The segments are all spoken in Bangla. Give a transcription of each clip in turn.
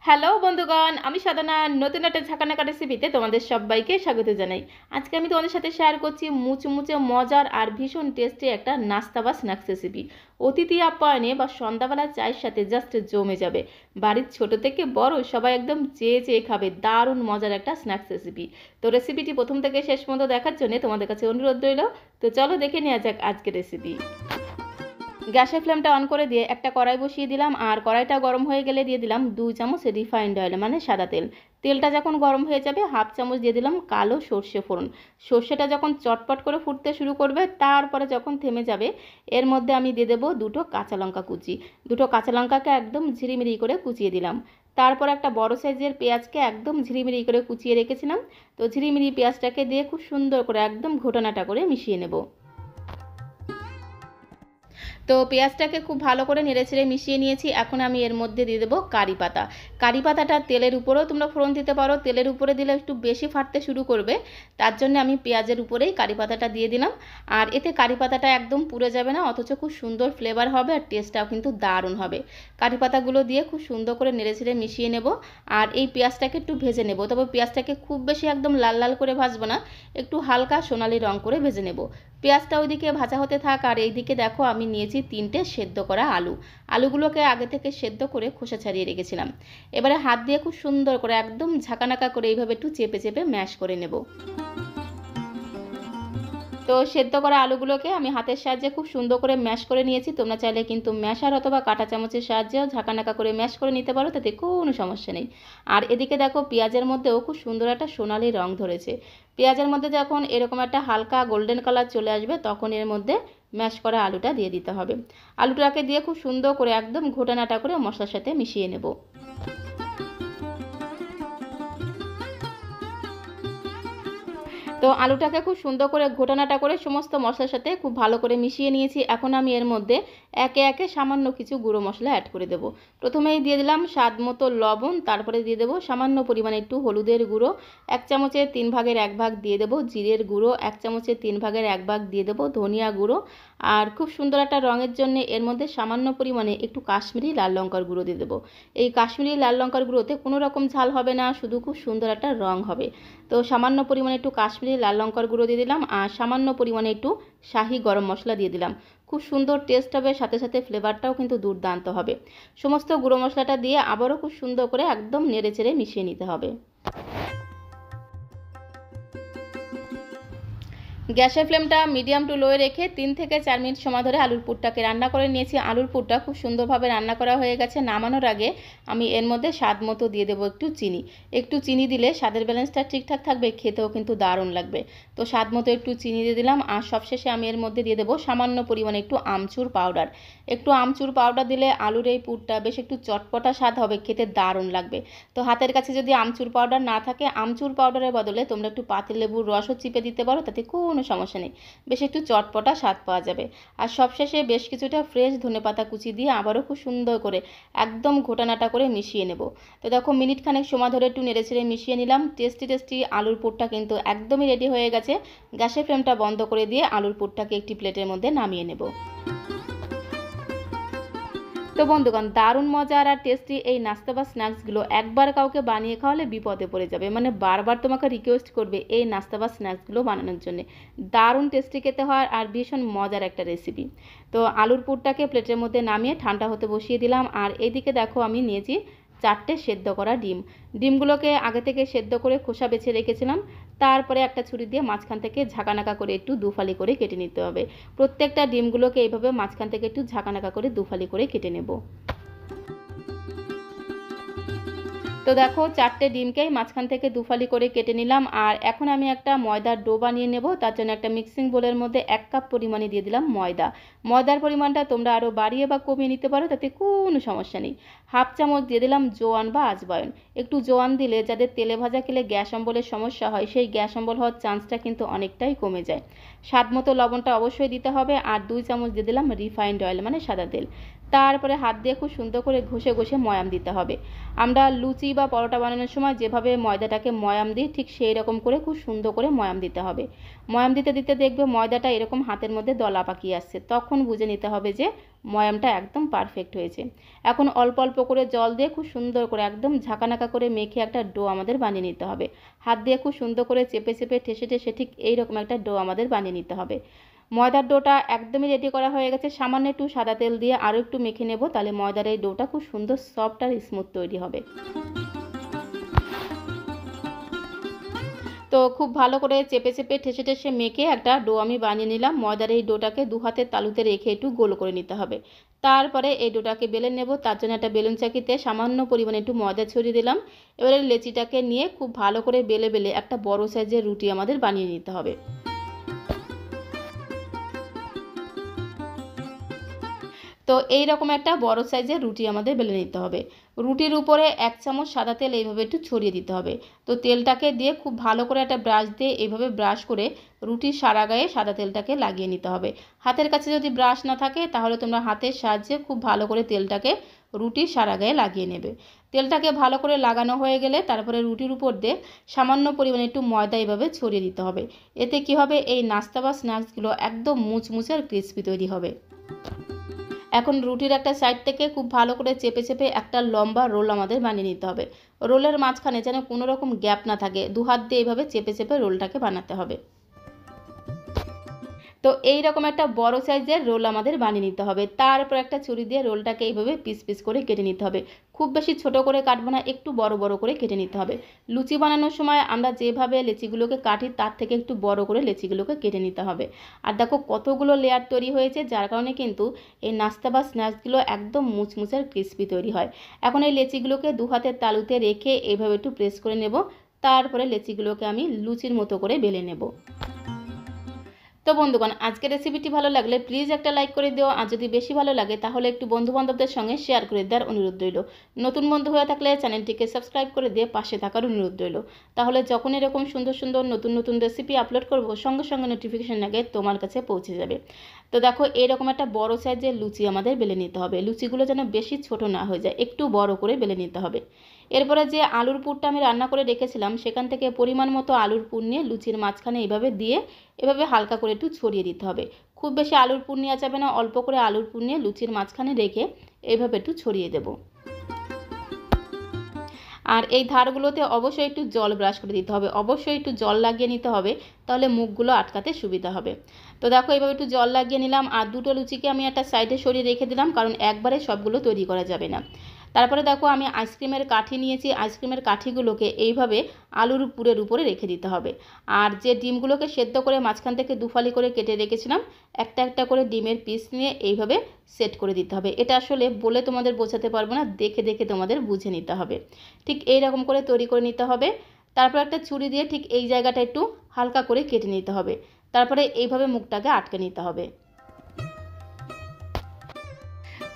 হ্যালো বন্ধুগণ, আমি সাধনা নতুন একটা ঝাঁকানাকা রেসিপিতে তোমাদের সবাইকে স্বাগত জানাই। আজকে আমি তোমাদের সাথে শেয়ার করছি মুচমুচে মজার আর ভীষণ টেস্টি একটা নাস্তা বা স্ন্যাক্স রেসিপি। অতিথি আপ্যায়নে বা সন্ধ্যাবেলা চায়ের সাথে জাস্ট জমে যাবে। বাড়ির ছোট থেকে বড় সবাই একদম চেয়ে চেয়ে খাবে। দারুণ মজার একটা স্ন্যাক্স রেসিপি। তো রেসিপিটি প্রথম থেকে শেষ পর্যন্ত দেখার জন্য তোমাদের কাছে অনুরোধ রইল। তো চলো দেখে নেওয়া যাক আজকের রেসিপি। গ্যাসের ফ্লেমটা অন করে দিয়ে একটা কড়াই বসিয়ে দিলাম, আর কড়াইটা গরম হয়ে গেলে দিয়ে দিলাম 2 চামচ রিফাইন্ড অয়েল মানে সাদা তেল। তেলটা যখন গরম হয়ে যাবে হাফ চামচ দিয়ে দিলাম কালো সর্ষে ফোড়ন। সর্ষেটা যখন চটপট করে ফুটতে শুরু করবে, তারপরে যখন থেমে যাবে, এর মধ্যে আমি দিয়ে দেবো 2টো কাঁচা লঙ্কা কুচি। 2টো কাঁচা লঙ্কাকে একদম ঝিরিমিরি করে কুচিয়ে দিলাম। তারপর একটা বড় সাইজের পেঁয়াজকে একদম ঝিরিমিরি করে কুচিয়ে রেখেছিলাম। তো ঝিরিমিরি পেঁয়াজটাকে দিয়ে খুব সুন্দর করে একদম ঘোটানাটা করে মিশিয়ে নেব। তো পেঁয়াজটাকে খুব ভালো করে নেড়েচেড়ে মিশিয়ে নিয়েছি। এখন আমি এর মধ্যে দিয়ে দেবো কারি পাতা। কারি পাতাটা তেলের উপরেও তোমরা ফোড়ন দিতে পারো, তেলের উপরে দিলে একটু বেশি ফাটতে শুরু করবে, তার জন্য আমি পেঁয়াজের উপরেই কারি পাতাটা দিয়ে দিলাম। আর এতে কারি পাতাটা একদম পুড়ে যাবে না, অথচ খুব সুন্দর ফ্লেভার হবে আর টেস্টটাও কিন্তু দারুণ হবে। কারি পাতাগুলো দিয়ে খুব সুন্দর করে নেড়েচেড়ে মিশিয়ে নেব। আর এই পেঁয়াজটাকে একটু ভেজে নেব, তবে পেঁয়াজটাকে খুব বেশি একদম লাল লাল করে ভাজবো না, একটু হালকা সোনালি রং করে ভেজে নেব। পেঁয়াজটা ওইদিকে ভাজা হতে থাক, আর এইদিকে দেখো আমি নিয়েছি 3টে সেদ্ধ করা আলু। আলুগুলোকে আগে থেকে সেদ্ধ করে খোসা ছাড়িয়ে রেখেছিলাম। এবারে হাত দিয়ে খুব সুন্দর করে একদম ঝাঁকানাকা করে এইভাবে একটু চেপে চেপে ম্যাশ করে নেব। তো সেদ্ধ করা আলুগুলোকে আমি হাতের সাহায্যে খুব সুন্দর করে ম্যাশ করে নিয়েছি। তোমরা চাইলে কিন্তু ম্যাশার অথবা কাঁটা চামচের সাহায্যেও ঝাঁকানাকা করে ম্যাশ করে নিতে পারো, তাতে কোনো সমস্যা নেই। আর এদিকে দেখো পেঁয়াজের মধ্যেও খুব সুন্দর একটা সোনালি রং ধরেছে। পেঁয়াজের মধ্যে যখন এরকম একটা হালকা গোল্ডেন কালার চলে আসবে, তখন এর মধ্যে ম্যাশ করা আলুটা দিয়ে দিতে হবে। আলুটাকে দিয়ে খুব সুন্দর করে একদম ঘোটানাটা করে মশলার সাথে মিশিয়ে নেব। তো আলুটাকে খুব সুন্দর করে ঘোটানাটা করে সমস্ত মশলার সাথে খুব ভালো করে মিশিয়ে নিয়েছি। এখন আমি এর মধ্যে একে একে সামান্য কিছু গুঁড়ো মশলা অ্যাড করে দেবো। প্রথমেই দিয়ে দিলাম স্বাদ মতো লবণ, তারপরে দিয়ে দেবো সামান্য পরিমাণে একটু হলুদের গুঁড়ো, 1 চামচের 3 ভাগের 1 ভাগ দিয়ে দেবো জিরের গুঁড়ো, 1 চামচের 3 ভাগের 1 ভাগ দিয়ে দেবো ধনিয়া গুঁড়ো, আর খুব সুন্দর একটা রঙের জন্য এর মধ্যে সামান্য পরিমাণে একটু কাশ্মীরি লাল লঙ্কার গুঁড়ো দিয়ে দেবো। এই কাশ্মীরি লাল লঙ্কার গুঁড়োতে কোনো রকম ঝাল হবে না, শুধু খুব সুন্দর একটা রং হবে। তো সামান্য পরিমাণে একটু কাশ্মীরি লাল লঙ্কার গুঁড়ো দিয়ে দিলাম, আর সামান্য পরিমাণে একটু শাহি গরম মশলা দিয়ে দিলাম। খুব সুন্দর টেস্ট হবে, সাথে সাথে ফ্লেভারটাও কিন্তু দুর্দান্ত হবে। সমস্ত গুঁড়ো মশলাটা দিয়ে আবারও খুব সুন্দর করে একদম নেড়েচেড়ে মিশিয়ে নিতে হবে। গ্যাসের ফ্লেমটা মিডিয়াম টু লোয়ে রেখে 3 থেকে 4 মিনিট সময় ধরে আলুর পুরটাকে রান্না করে নিয়েছি। আলুর পুরটা খুব সুন্দরভাবে রান্না করা হয়ে গেছে। নামানোর আগে আমি এর মধ্যে স্বাদ মতো দিয়ে দেবো একটু চিনি। একটু চিনি দিলে স্বাদের ব্যালেন্সটা ঠিকঠাক থাকবে, খেতেও কিন্তু দারুণ লাগবে। তো স্বাদ মতো একটু চিনি দিয়ে দিলাম, আর সবশেষে আমি এর মধ্যে দিয়ে দেবো সামান্য পরিমাণে একটু আমচুর পাউডার। একটু আমচুর পাউডার দিলে আলুর এই পুরটা বেশ একটু চটপটা স্বাদ হবে, খেতে দারুণ লাগবে। তো হাতের কাছে যদি আমচুর পাউডার না থাকে, আমচুর পাউডারের বদলে তোমরা একটু পাতিলেবুর রসও চিপে দিতে পারো, তাতে কোনো সমস্যা নেই, বেশ একটু চটপটা স্বাদ পাওয়া যাবে। আর সবশেষে বেশ কিছুটা ফ্রেশ ধনেপাতা কুচি দিয়ে আবারও খুব সুন্দর করে একদম ঘোটানাটা করে মিশিয়ে নেব। তো দেখো মিনিট খানেক সময় ধরে একটু নেড়েচেড়ে মিশিয়ে নিলাম। টেস্টি টেস্টি আলুর পুরটা কিন্তু একদমই রেডি হয়ে গেছে। গ্যাসের ফ্লেমটা বন্ধ করে দিয়ে আলুর পুরটাকে একটি প্লেটের মধ্যে নামিয়ে নেব। তো বন্ধুগণ, দারুণ মজার আর টেস্টি এই নাস্তা বা স্ন্যাক্সগুলো একবার কাউকে বানিয়ে খাওয়ালে বিপদে পড়ে যাবে, মানে বারবার তোমাকে রিকোয়েস্ট করবে এই নাস্তা বা স্ন্যাক্সগুলো বানানোর জন্য। দারুণ টেস্টি খেতে হয় আর ভীষণ মজার একটা রেসিপি। তো আলুর পুরটাকে প্লেটের মধ্যে নামিয়ে ঠান্ডা হতে বসিয়ে দিলাম। আর এইদিকে দেখো আমি নিয়েছি 4টে সেদ্ধ করা ডিম। ডিমগুলোকে আগে থেকে সেদ্ধ করে খোসা বেছে রেখেছিলাম। তারপরে একটা ছুরি দিয়ে মাঝখান থেকে ঝাঁকানাকা করে একটু দুফালি করে কেটে নিতে হবে। প্রত্যেকটা ডিমগুলোকে এইভাবে মাঝখান থেকে একটু ঝাঁকানাকা করে দুফালি করে কেটে নেব। তো দেখো 4টে ডিমকেই মাঝখান থেকে দুফালি করে কেটে নিলাম। আর এখন আমি একটা ময়দার ডো বানিয়ে নেব। তার জন্য একটা মিক্সিং বোলের মধ্যে 1 কাপ পরিমাণে দিয়ে দিলাম ময়দা। ময়দার পরিমাণটা তোমরা আরও বাড়িয়ে বা কমিয়ে নিতে পারো, তাতে কোনো সমস্যা নেই। হাফ চামচ দিয়ে দিলাম জোয়ান বা আজওয়াইন। একটু জোয়ান দিলে যাদের তেলে ভাজা খেলে গ্যাস অম্বলের সমস্যা হয়, সেই গ্যাস অম্বল হওয়ার চান্সটা কিন্তু অনেকটাই কমে যায়। স্বাদ মতো লবণটা অবশ্যই দিতে হবে। আর 2 চামচ দিয়ে দিলাম রিফাইন্ড অয়েল মানে সাদা তেল। তারপরে হাত দিয়ে খুব সুন্দর করে ঘষে ঘষে ময়াম দিতে হবে। আমরা লুচি বা পরোটা বানানোর সময় যেভাবে ময়দাটাকে ময়াম দিই ঠিক সেই রকম করে খুব সুন্দর করে ময়াম দিতে হবে। ময়াম দিতে দিতে দেখবে ময়দাটা এরকম হাতের মধ্যে দলা পাকিয়ে আসছে, তখন বুঝে নিতে হবে যে ময়ামটা একদম পারফেক্ট হয়েছে। এখন অল্প অল্প করে জল দিয়ে খুব সুন্দর করে একদম ঝাঁকানাকা করে মেখে একটা ডো আমাদের বানিয়ে নিতে হবে। হাত দিয়ে খুব সুন্দর করে চেপে চেপে ঠেসে ঠেসে ঠিক এইরকম একটা ডো আমাদের বানিয়ে নিতে হবে। ময়দার ডোটা একদমই রেডি করা হয়ে গেছে। সামান্য একটু সাদা তেল দিয়ে আরও একটু মেখে নেব, তাহলে ময়দার এই ডোটা খুব সুন্দর সফট আর স্মুথ তৈরি হবে। তো খুব ভালো করে চেপে চেপে ঠেসে ঠেসে মেখে একটা ডো আমি বানিয়ে নিলাম। ময়দার এই ডোটাকে দু হাতের তালুতে রেখে একটু গোল করে নিতে হবে। তারপরে এই ডোটাকে বেলে নেব। তার জন্য একটা বেলুন চাকিতে সামান্য পরিমাণে একটু ময়দা ছড়িয়ে দিলাম। এবারে লেচিটাকে নিয়ে খুব ভালো করে বেলে বেলে একটা বড় সাইজের রুটি আমাদের বানিয়ে নিতে হবে। তো এই রকম একটা বড় সাইজের রুটি আমাদের বেলে নিতে হবে। রুটির উপরে 1 চামচ সাদা তেল এইভাবে একটু ছড়িয়ে দিতে হবে। তো তেলটাকে দিয়ে খুব ভালো করে একটা ব্রাশ দিয়ে এইভাবে ব্রাশ করে রুটির সারা গায়ে সাদা তেলটাকে লাগিয়ে নিতে হবে। হাতের কাছে যদি ব্রাশ না থাকে তাহলে তোমরা হাতের সাহায্যে খুব ভালো করে তেলটাকে রুটির সারা গায়ে লাগিয়ে নেবে। তেলটাকে ভালো করে লাগানো হয়ে গেলে তারপরে রুটির উপর দিয়ে সামান্য পরিমাণে একটু ময়দা এইভাবে ছড়িয়ে দিতে হবে। এতে কি হবে, এই নাস্তা বা স্ন্যাক্সগুলো একদম মুচমুচে আর ক্রিস্পি তৈরি হবে। এখন রুটির একটা সাইড থেকে খুব ভালো করে চেপে চেপে একটা লম্বা রোল আমাদের বানিয়ে নিতে হবে। রোলের মাঝখানে যেন কোনো রকম গ্যাপ না থাকে, দু হাত দিয়ে এইভাবে চেপে চেপে রোলটাকে বানাতে হবে। তো এই রকম একটা বড় সাইজের রোল আমাদের বানিয়ে নিতে হবে। তারপর একটা ছুরি দিয়ে রোলটাকে এইভাবে পিস পিস করে কেটে নিতে হবে। খুব বেশি ছোট করে কাটবো না, একটু বড় বড় করে কেটে নিতে হবে। লুচি বানানোর সময় আমরা যেভাবে লেচিগুলোকে কাটি তার থেকে একটু বড় করে লেচিগুলোকে কেটে নিতে হবে। আর দেখো কতগুলো লেয়ার তৈরি হয়েছে, যার কারণে কিন্তু এই নাস্তা বা স্ন্যাক্সগুলো একদম মুচমুচে আর ক্রিস্পি তৈরি হয়। এখন এই লেচিগুলোকে দু হাতের তালুতে রেখে এইভাবে একটু প্রেস করে নেব। তারপরে লেচিগুলোকে আমি লুচির মতো করে বেলে নেব। তো বন্ধুগণ, আজকের রেসিপিটি ভালো লাগলে প্লিজ একটা লাইক করে দিও, আর যদি বেশি ভালো লাগে তাহলে একটু বন্ধুবান্ধবদের সঙ্গে শেয়ার করে দেওয়ার অনুরোধ রইল। নতুন বন্ধু হয়ে থাকলে চ্যানেলটিকে সাবস্ক্রাইব করে দিয়ে পাশে থাকার অনুরোধ রইল। তাহলে যখন এরকম সুন্দর সুন্দর নতুন নতুন রেসিপি আপলোড করব সঙ্গে সঙ্গে নোটিফিকেশন আগে তোমার কাছে পৌঁছে যাবে। তো দেখো এরকম একটা বড় সাইজের লুচি আমাদের বেলে নিতে হবে। লুচিগুলো যেন বেশি ছোট না হয়ে যায়, একটু বড় করে বেলে নিতে হবে। এরপরে যে আলুর পুরটা আমি রান্না করে রেখেছিলাম সেখান থেকে পরিমাণ মতো আলুর পুর নিয়ে লুচির মাঝখানে এইভাবে দিয়ে এভাবে হালকা করে একটু ছড়িয়ে দিতে হবে। খুব বেশি আলুর পুর নেওয়া যাবে না, অল্প করে আলুর পুর নিয়ে লুচির মাঝখানে রেখে এইভাবে একটু ছড়িয়ে দেব। আর এই ধারগুলোতে অবশ্যই একটু জল ব্রাশ করে দিতে হবে, অবশ্যই একটু জল লাগিয়ে নিতে হবে, তাহলে মুখগুলো আটকাতে সুবিধা হবে। তো দেখো এইভাবে একটু জল লাগিয়ে নিলাম। আর দুটো লুচিকে আমি একটা সাইডে সরিয়ে রেখে দিলাম, কারণ একবারে সবগুলো তৈরি করা যাবে না। তারপরে দেখো আমি আইসক্রিমের কাঠি নিয়েছি। আইসক্রিমের কাঠিগুলোকে এইভাবে আলুর পুরের উপরে রেখে দিতে হবে। আর যে ডিমগুলোকে সেদ্ধ করে মাঝখান থেকে দুফালি করে কেটে রেখেছিলাম, একটা একটা করে ডিমের পিস নিয়ে এইভাবে সেট করে দিতে হবে। এটা আসলে বলে তোমাদের বোঝাতে পারবো না, দেখে দেখে তোমাদের বুঝে নিতে হবে। ঠিক এই রকম করে তৈরি করে নিতে হবে। তারপর একটা ছুরি দিয়ে ঠিক এই জায়গাটা একটু হালকা করে কেটে নিতে হবে। তারপরে এইভাবে মুখটাকে আটকে নিতে হবে।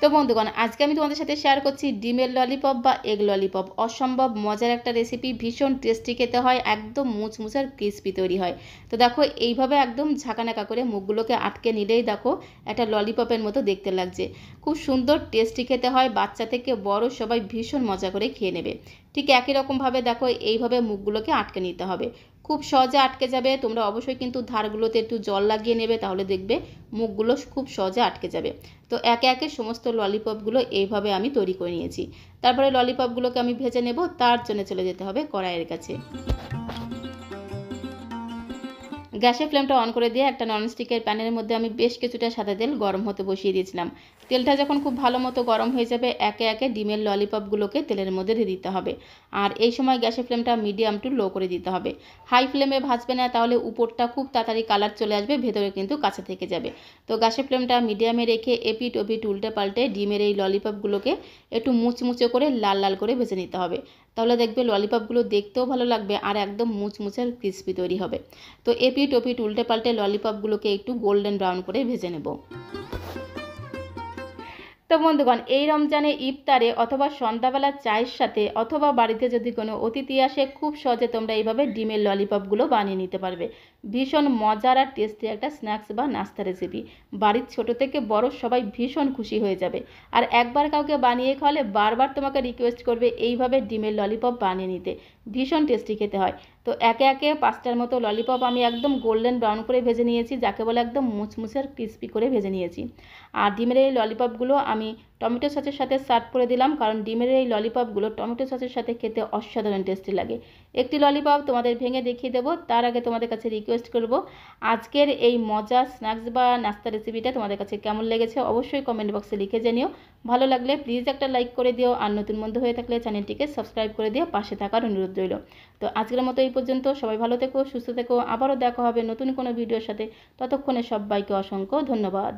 তো বন্ধুগণ, আজকে আমি তোমাদের সাথে শেয়ার করছি ডিমের ললিপপ বা এগ ললিপপ। অসম্ভব মজার একটা রেসিপি, ভীষণ টেস্টি খেতে হয়, একদম মুচমুচে আর ক্রিস্পি তৈরি হয়। তো দেখো এইভাবে একদম ঝাঁকানাকা করে মুখগুলোকে আটকে নিলেই দেখো একটা ললিপপের মতো দেখতে লাগছে। খুব সুন্দর টেস্টি খেতে হয়, বাচ্চা থেকে বড় সবাই ভীষণ মজা করে খেয়ে নেবে। ঠিক একই রকমভাবে দেখো এইভাবে মুখগুলোকে আটকে নিতে হবে। খুব সহজে আটকে যাবে। তোমরা অবশ্যই কিন্তু ধারগুলোতে একটু জল লাগিয়ে নেবে, তাহলে দেখবে মুখগুলো খুব সহজে আটকে যাবে। তো একে একে সমস্ত ললিপপগুলো এইভাবে আমি তৈরি করে নিয়েছি। তারপরে ললিপপগুলোকে আমি ভেজে নেব, তার জন্য চলে যেতে হবে কড়াইয়ের কাছে। গ্যাসের ফ্লেমটা অন করে দিয়ে একটা ননস্টিকের প্যানের মধ্যে আমি বেশ কিছুটা সাদা তেল গরম হতে বসিয়ে দিয়েছিলাম। তেলটা যখন খুব ভালো মতো গরম হয়ে যাবে একে একে ডিমের ললিপপগুলোকে তেলের মধ্যে দিয়ে দিতে হবে। আর এই সময় গ্যাসের ফ্লেমটা মিডিয়াম টু লো করে দিতে হবে। হাই ফ্লেমে ভাজবে না, তাহলে উপরটা খুব তাড়াতাড়ি কালার চলে আসবে, ভেতরে কিন্তু কাঁচা থেকে যাবে। তো গ্যাসের ফ্লেমটা মিডিয়ামে রেখে এপিট ওপিট উল্টে পাল্টে ডিমের এই ললিপপগুলোকে একটু মুচমুচে করে লাল লাল করে ভেজে নিতে হবে। তাহলে দেখবে ললিপপগুলো দেখতেও ভালো লাগবে আর একদম মুচমুচে আর ক্রিস্পি তৈরি হবে। তো এপিট ওপিট উল্টে পাল্টে ললিপপগুলোকে একটু গোল্ডেন ব্রাউন করে ভেজে নেব। তো বন্ধুগণ, এই রমজানে ইফতারে অথবা সন্ধ্যাবেলা চায়ের সাথে অথবা বাড়িতে যদি কোনো অতিথি আসে, খুব সহজে তোমরা এইভাবে ডিমের ললিপপগুলো বানিয়ে নিতে পারবে। ভীষণ মজার আর টেস্টি একটা স্ন্যাক্স বা নাস্তা রেসিপি। বাড়ির ছোট থেকে বড় সবাই ভীষণ খুশি হয়ে যাবে। আর একবার কাউকে বানিয়ে খাওয়ালে বারবার তোমাকে রিকোয়েস্ট করবে এইভাবে ডিমের ললিপপ বানিয়ে নিতে। ভীষণ টেস্টি খেতে হয়। তো একে একে 5টার মতো ললিপপ আমি একদম গোল্ডেন ব্রাউন করে ভেজে নিয়েছি, যাকে বলে একদম মুচমুচে আর ক্রিস্পি করে ভেজে নিয়েছি। আর ডিমের এই ললিপপগুলো আমি টমেটো সসের সাথে সার্ভ করে দিলাম, কারণ ডিমের এই ললিপপগুলো টমেটো সসের সাথে খেতে অসাধারণ টেস্টি লাগে। একটি ললিপপ তোমাদের ভেঙে দেখিয়ে দেবো, তার আগে তোমাদের কাছে রিকোয়েস্ট করব, আজকের এই মজার স্ন্যাক্স বা নাস্তা রেসিপিটা তোমাদের কাছে কেমন লেগেছে অবশ্যই কমেন্ট বক্সে লিখে জানিও। ভালো লাগলে প্লিজ একটা লাইক করে দিও, আর নতুন বন্ধু হয়ে থাকলে চ্যানেলটিকে সাবস্ক্রাইব করে দিও, পাশে থাকার অনুরোধ রইল। তো আজকের মতো এই পর্যন্ত, সবাই ভালো থেকো, সুস্থ থেকো, আবারও দেখা হবে নতুন কোনো ভিডিওর সাথে। ততক্ষণে সবাইকে অসংখ্য ধন্যবাদ।